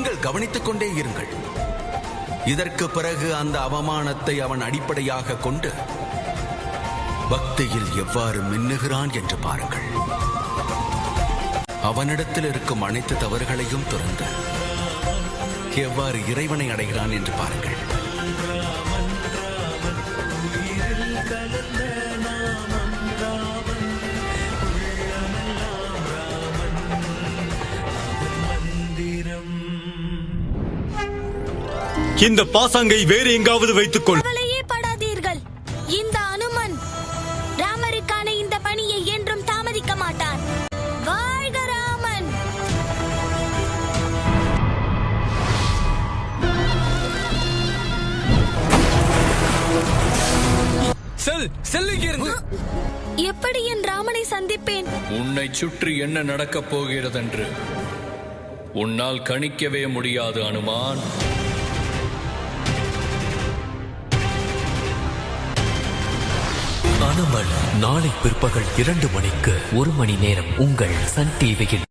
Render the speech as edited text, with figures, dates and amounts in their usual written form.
நீங்கள் கவனித்துக் கொண்டே இருங்கள். இதற்கு பிறகு அந்த அவமானத்தை அவன் அடிப்படையாக கொண்டு பக்தியில் எவ்வாறு மின்னுகிறான் என்று பாருங்கள். அவனிடத்தில் இருக்கும் அனைத்து தவறுகளையும் துறந்து எவ்வாறு இறைவனை அடைகிறான் என்று பாருங்கள். இந்த பாசாங்கை வேறு எங்காவது வைத்துக் கொள். கவலையே படாதீர்கள். இந்த அனுமன் ராமருக்கான இந்த பணியை என்றும் தாமதிக்க மாட்டான். வாழ்க ராமன்! எப்படி என் ராமனை சந்திப்பேன்? உன்னை சுற்றி என்ன நடக்கப் போகிறதென்று உன்னால் கணிக்கவே முடியாது அனுமான். அனுமன் நாளை பிற்பகல் 2 மணிக்கு 1 மணி நேரம் உங்கள் சன் டிவியில்.